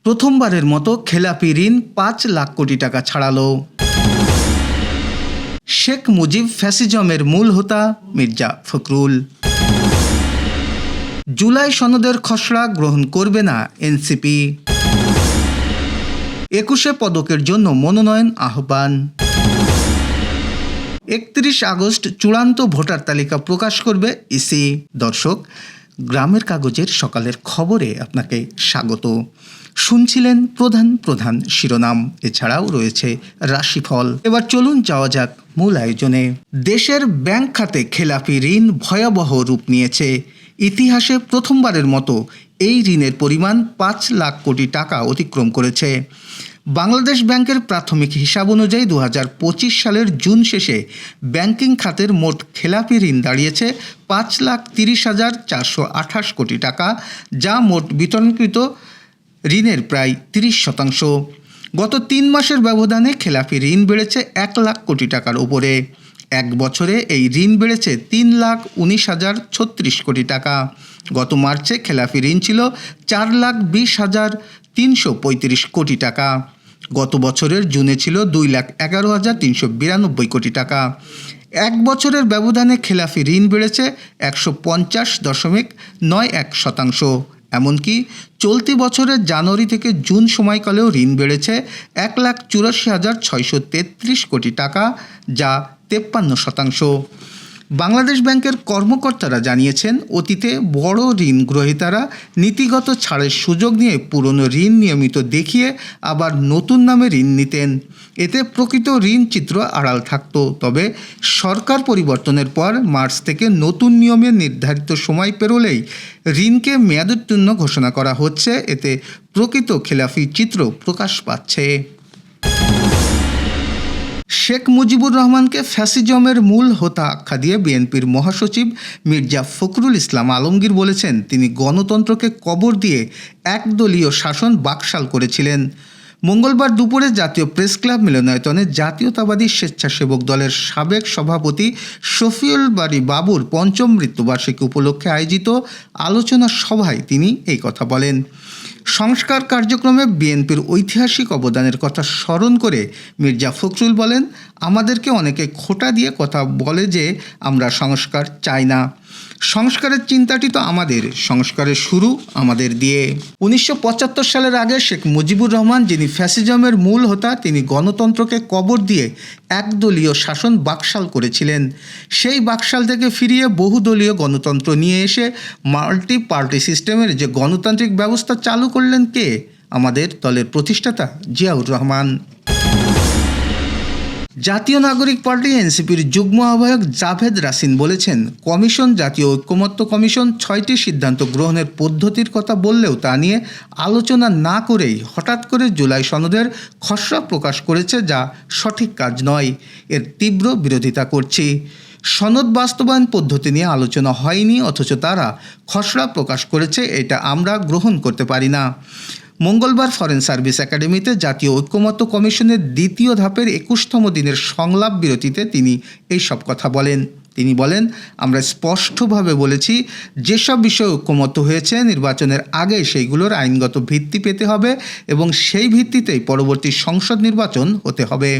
প্রথমবারের মতো খেলাপি ঋণ ৫ লাখ কোটি টাকা ছাড়ালো। শেখ মুজিব ফ্যাসিজমের মূল হোতা মির্জা ফখরুল। জুলাই সনদের খসড়া গ্রহণ করবে না এনসিপি। ২১শে পদকের জন্য মনোনয়ন আহ্বান। ৩১ আগস্ট চূড়ান্ত ভোটার তালিকা প্রকাশ করবে ইসি। দর্শক, গ্রামের কাগজের সকালের খবরে আপনাকে স্বাগত। শুনছিলেন প্রধান প্রধান শিরোনাম, এছাড়াও রয়েছে রাশিফল। এবার চলুন যাওয়া যাক মূল আয়োজনে। দেশের ব্যাংক খাতে খেলাপি ঋণ ভয়াবহ রূপ নিয়েছে। ইতিহাসে প্রথমবারের মতো এই ঋণের পরিমাণ ৫ লাখ কোটি টাকা অতিক্রম করেছে। বাংলাদেশ ব্যাংকের প্রাথমিক হিসাব অনুযায়ী ২০২৫ সালের জুন শেষে ব্যাংকিং খাতের মোট খেলাপি ঋণ দাঁড়িয়েছে ৫,৩০,৪২৮ কোটি টাকা, যা মোট বিতরণকৃত ঋণের প্রায় ৩০%। গত ৩ মাসের ব্যবধানে খেলাপি ঋণ বেড়েছে ১ লাখ কোটি টাকার উপরে। এক বছরে এই ঋণ বেড়েছে ৩,১৯,০৩৬ কোটি টাকা। গত মার্চে খেলাপি ঋণ ছিল ৪,২০,৩৩৫ কোটি টাকা। গত বছরের জুনে ছিল ২,১১,৩৯২ কোটি টাকা। এক বছরের ব্যবধানে খেলাপি ঋণ বেড়েছে ১৫০.৯১%। এমনকি চলতি বছরের জানুয়ারি থেকে জুন সময়কালেও ঋণ বেড়েছে ১,৮৪,৬৩৩ কোটি টাকা, যা ৫৩%। বাংলাদেশ ব্যাংকের কর্মকর্তারা জানিয়েছেন, অতীতে বড় ঋণ গ্রহীতারা নীতিগত ছাড়ের সুযোগ নিয়ে পুরনো ঋণ নিয়মিত দেখিয়ে আবার নতুন নামে ঋণ নিতেন। এতে প্রকৃত ঋণ চিত্র আড়াল থাকত। তবে সরকার পরিবর্তনের পর মার্চ থেকে নতুন নিয়মে নির্ধারিত সময় পেরোলেই ঋণকে মেয়াদোত্তীর্ণ ঘোষণা করা হচ্ছে। এতে প্রকৃত খেলাফি চিত্র প্রকাশ পাচ্ছে। শেখ মুজিবুর রহমানকে ফ্যাসিজমের মূল হোতা আখ্যা দিয়ে বিএনপির মহাসচিব মির্জা ফখরুল ইসলাম আলমগীর বলেছেন, তিনি গণতন্ত্রকে কবর দিয়ে একদলীয় শাসন বাকশাল করেছিলেন। মঙ্গলবার দুপুরে জাতীয় প্রেস ক্লাব মিলনায়তনে জাতীয়তাবাদী স্বেচ্ছাসেবক দলের সাবেক সভাপতি শফিউল বারী বাবুর পঞ্চম মৃত্যুবার্ষিকী উপলক্ষে আয়োজিত আলোচনা সভায় তিনি এই কথা বলেন। সংস্কার কার্যক্রমে বিএনপির ঐতিহাসিক অবদানের কথা স্মরণ করে মির্জা ফখরুল বলেন, আমাদেরকে অনেকে খোঁটা দিয়ে কথা বলে যে আমরা সংস্কার চাই না। সংস্কারের চিন্তাটি তো আমাদের, সংস্কারের শুরু আমাদের দিয়ে। ১৯৭৫ সালের আগে শেখ মুজিবুর রহমান, যিনি ফ্যাসিজমের মূল হোতা, তিনি গণতন্ত্রকে কবর দিয়ে একদলীয় শাসন বাকশাল করেছিলেন। সেই বাকশাল থেকে ফিরিয়ে বহুদলীয় গণতন্ত্র নিয়ে এসে মাল্টি পার্টি সিস্টেমের যে গণতান্ত্রিক ব্যবস্থা চালু করলেন কে? আমাদের দলের প্রতিষ্ঠাতা জিয়াউর রহমান। জাতীয় নাগরিক পার্টি এনসিপির যুগ্ম আহ্বায়ক জাভেদ রাসিন বলেছেন, কমিশন, জাতীয় ঐকমত্য কমিশন ৬টি সিদ্ধান্ত গ্রহণের পদ্ধতির কথা বললেও তা নিয়ে আলোচনা না করেই হঠাৎ করে জুলাই সনদের খসড়া প্রকাশ করেছে, যা সঠিক কাজ নয়। এর তীব্র বিরোধিতা করছি। সনদ বাস্তবায়ন পদ্ধতি নিয়ে আলোচনা হয়নি, অথচ তারা খসড়া প্রকাশ করেছে, এটা আমরা গ্রহণ করতে পারি না। মঙ্গলবার ফরেন সার্ভিস একাডেমিতে জাতীয় ঐকমত্য কমিশনের দ্বিতীয় ধাপের ২১তম দিনের সংলাপ বিরতিতে তিনি এইসব কথা বলেন। তিনি বলেন, আমরা স্পষ্টভাবে বলেছি, যেসব বিষয়ে ঐকমত্য হয়েছে নির্বাচনের আগে সেইগুলোর আইনগত ভিত্তি পেতে হবে এবং সেই ভিত্তিতেই পরবর্তী সংসদ নির্বাচন হতে হবে।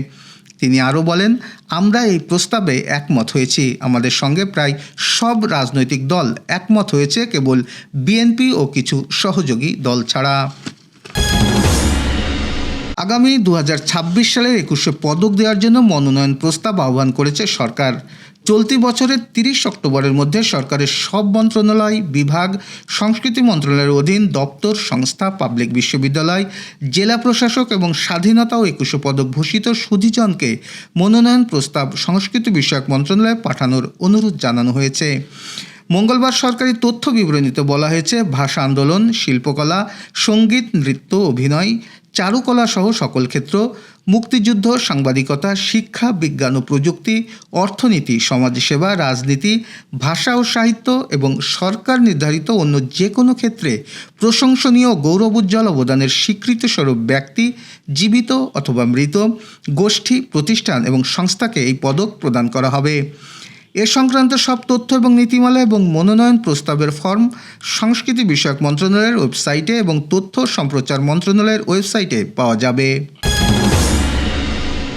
তিনি আরও বলেন, আমরা এই প্রস্তাবে একমত হয়েছি। আমাদের সঙ্গে প্রায় সব রাজনৈতিক দল একমত হয়েছে, কেবল বিএনপি ও কিছু সহযোগী দল ছাড়া। আগামী ২০২৬ সালের ২১শে পদক দেওয়ার জন্য মনোনয়ন প্রস্তাব আহ্বান করেছে সরকার। চলতি বছরের ৩০ অক্টোবরের মধ্যে সরকারের সব মন্ত্রণালয়, বিভাগ, সংস্কৃতি মন্ত্রণালয়ের অধীন দপ্তর, সংস্থা, পাবলিক বিশ্ববিদ্যালয়, জেলা প্রশাসক এবং স্বাধীনতা ও ২১শে পদক ভূষিত সুধীজনকে মনোনয়ন প্রস্তাব সংস্কৃতি বিষয়ক মন্ত্রণালয়ে পাঠানোর অনুরোধ জানানো হয়েছে। মঙ্গলবার সরকারি তথ্য বিবরণীতে বলা হয়েছে, ভাষা আন্দোলন, শিল্পকলা, সঙ্গীত, নৃত্য, অভিনয়, চারুকলা সহ সকল ক্ষেত্র, মুক্তিযুদ্ধ, সাংবাদিকতা, শিক্ষা, বিজ্ঞান ও প্রযুক্তি, অর্থনীতি, সমাজসেবা, রাজনীতি, ভাষা ও সাহিত্য এবং সরকার নির্ধারিত অন্য যে কোনো ক্ষেত্রে প্রশংসনীয় গৌরবোজ্জ্বল অবদানের স্বীকৃতিস্বরূপ ব্যক্তি, জীবিত অথবা মৃত, গোষ্ঠী, প্রতিষ্ঠান এবং সংস্থাকে এই পদক প্রদান করা হবে। এ সংক্রান্ত সব তথ্য এবং নীতিমালা এবং মনোনয়ন প্রস্তাবের ফর্ম সংস্কৃতি বিষয়ক মন্ত্রণালয়ের ওয়েবসাইটে এবং তথ্য সম্প্রচার মন্ত্রণালয়ের ওয়েবসাইটে পাওয়া যাবে।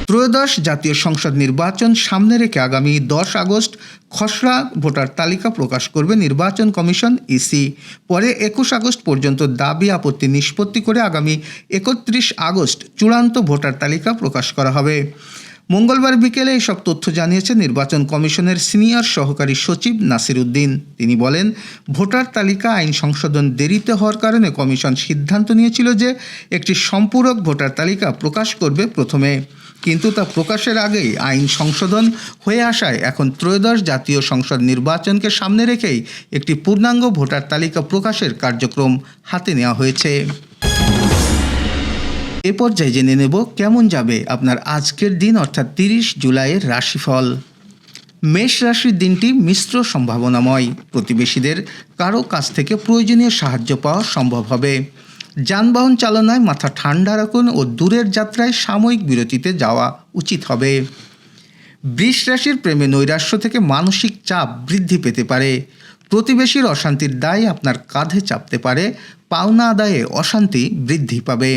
ত্রয়োদশ জাতীয় সংসদ নির্বাচন সামনে রেখে আগামী 10 আগস্ট খসড়া ভোটার তালিকা প্রকাশ করবে নির্বাচন কমিশন ইসি। পরে 21 আগস্ট পর্যন্ত দাবি আপত্তি নিষ্পত্তি করে আগামী 31 আগস্ট চূড়ান্ত ভোটার তালিকা প্রকাশ করা হবে। মঙ্গলবার বিকেলে এসব তথ্য জানিয়েছেন নির্বাচন কমিশনের সিনিয়র সহকারী সচিব নাসির উদ্দিন। তিনি বলেন, ভোটার তালিকা আইন সংশোধন দেরিতে হওয়ার কারণে কমিশন সিদ্ধান্ত নিয়েছিল যে একটি সম্পূরক ভোটার তালিকা প্রকাশ করবে প্রথমে, কিন্তু তা প্রকাশের আগেই আইন সংশোধন হয়ে আসায় এখন ত্রয়োদশ জাতীয় সংসদ নির্বাচনকে সামনে রেখেই একটি পূর্ণাঙ্গ ভোটার তালিকা প্রকাশের কার্যক্রম হাতে নেওয়া হয়েছে। এ পর্যায়ে জেনে নেব কেমন যাবে আপনার আজকের দিন অর্থাৎ 30 জুলাইয়ের রাশিফল। মেষ রাশির দিনটি মিশ্র সম্ভাবনাময়। প্রতিবেশীদের কারো কাছ থেকে প্রয়োজনীয় সাহায্য পাওয়া সম্ভব হবে। যানবাহন চালনায় মাথা ঠান্ডা রাখুন ও দূরের যাত্রায় সাময়িক বিরতিতে যাওয়া উচিত হবে। বৃষ রাশির প্রেমে নৈরাশ্য থেকে মানসিক চাপ বৃদ্ধি পেতে পারে। প্রতিবেশীর অশান্তির দায় আপনার কাঁধে চাপতে পারে। পাওনা আদায়ে অশান্তি বৃদ্ধি পাবে।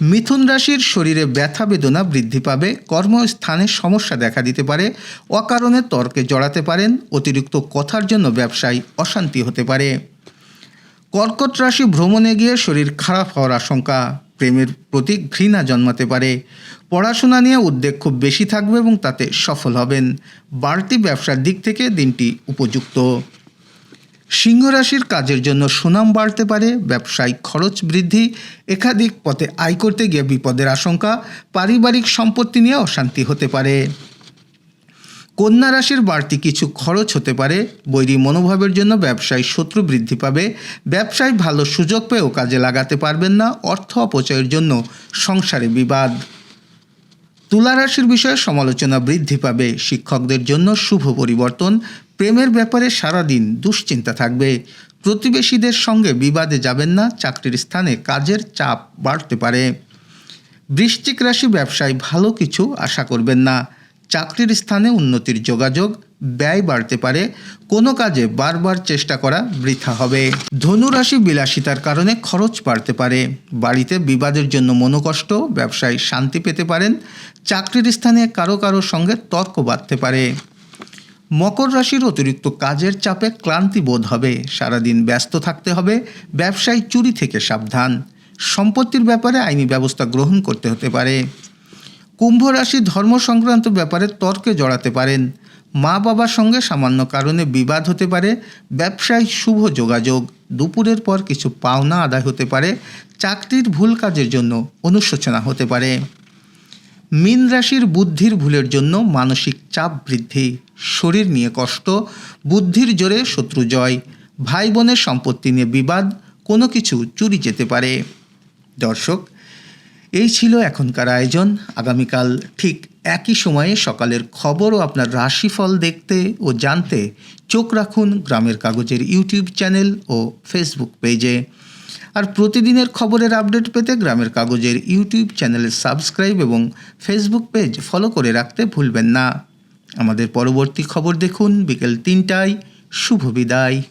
মিথুন রাশির শরীরে ব্যথা বেদনা বৃদ্ধি পাবে। কর্মস্থানে সমস্যা দেখা দিতে পারে। অকারণে তর্কে জড়াতে পারেন। অতিরিক্ত কথার জন্য ব্যবসায় অশান্তি হতে পারে। কর্কট রাশি ভ্রমণে গিয়ে শরীর খারাপ হওয়ার আশঙ্কা। প্রেমের প্রতি ঘৃণা জন্মাতে পারে। পড়াশোনা নিয়ে উদ্বেগ খুব বেশি থাকবে এবং তাতে সফল হবেন। বাড়তি ব্যবসার দিক থেকে দিনটি উপযুক্ত। সিংহ রাশির কাজের জন্য সুনাম বাড়তে পারে। ব্যবসায়িক খরচ বৃদ্ধি। একাধিক পথে আয় করতে গিয়ে বিপদের আশঙ্কা। পারিবারিক সম্পত্তি নিয়ে অশান্তি হতে পারে। কন্যা রাশির বাড়তি কিছু খরচ হতে পারে। বৈরী মনোভাবের জন্য ব্যবসায় শত্রু বৃদ্ধি পাবে। ব্যবসায় ভালো সুযোগ পেয়েও কাজে লাগাতে পারবেন না। অর্থ অপচয়ের জন্য সংসারে বিবাদ। তুলা রাশির বিষয়ে সমালোচনা বৃদ্ধি পাবে। শিক্ষকদের জন্য শুভ পরিবর্তন। প্রেমের ব্যাপারে সারাদিন দুশ্চিন্তা থাকবে। প্রতিবেশীদের সঙ্গে বিবাদে যাবেন না। চাকরির স্থানে কাজের চাপ বাড়তে পারে। বৃশ্চিক রাশি ব্যবসায় ভালো কিছু আশা করবেন না। চাকরির স্থানে উন্নতির যোগাযোগ। ব্যয় বাড়তে পারে। কোনো কাজে বারবার চেষ্টা করা বৃথা হবে। ধনু রাশি বিলাসিতার কারণে খরচ বাড়তে পারে। বাড়িতে বিবাদের জন্য মনোকষ্ট। ব্যবসায় শান্তি পেতে পারেন। চাকরির স্থানে কারো সঙ্গে তর্ক বাঁধতে পারে। মকর রাশির অতিরিক্ত কাজের চাপে ক্লান্তি বোধ হবে। সারাদিন ব্যস্ত থাকতে হবে। ব্যবসায় চুরি থেকে সাবধান। সম্পত্তির ব্যাপারে আইনি ব্যবস্থা গ্রহণ করতে হতে পারে। কুম্ভ রাশি ধর্ম সংক্রান্ত ব্যাপারে তর্কে জড়াতে পারেন। মা বাবার সঙ্গে সামান্য কারণে বিবাদ হতে পারে। ব্যবসায় শুভ যোগাযোগ। দুপুরের পর কিছু পাওনা আদায় হতে পারে। চাকরির ভুল কাজের জন্য অনুশোচনা হতে পারে। মীন রাশির বুদ্ধির ভুলের জন্য মানসিক চাপ বৃদ্ধি। শরীর নিয়ে কষ্ট। বুদ্ধির জোরে শত্রু জয়। ভাই বোনের সম্পত্তি নিয়ে বিবাদ। কোনো কিছু চুরি যেতে পারে। দর্শক, এই ছিল এখনকার আয়োজন। আগামীকাল ঠিক একই সময়ে সকালের খবর ও আপনার রাশিফল দেখতে ও জানতে চোখ রাখুন গ্রামের কাগজের ইউটিউব চ্যানেল ও ফেসবুক পেজে। আর প্রতিদিনের খবরের আপডেট পেতে গ্রামের কাগজের ইউটিউব চ্যানেলে সাবস্ক্রাইব এবং ফেসবুক পেজ ফলো করে রাখতে ভুলবেন না। আমাদের পরবর্তী খবর দেখুন বিকেল 3টায়। শুভ বিদায়।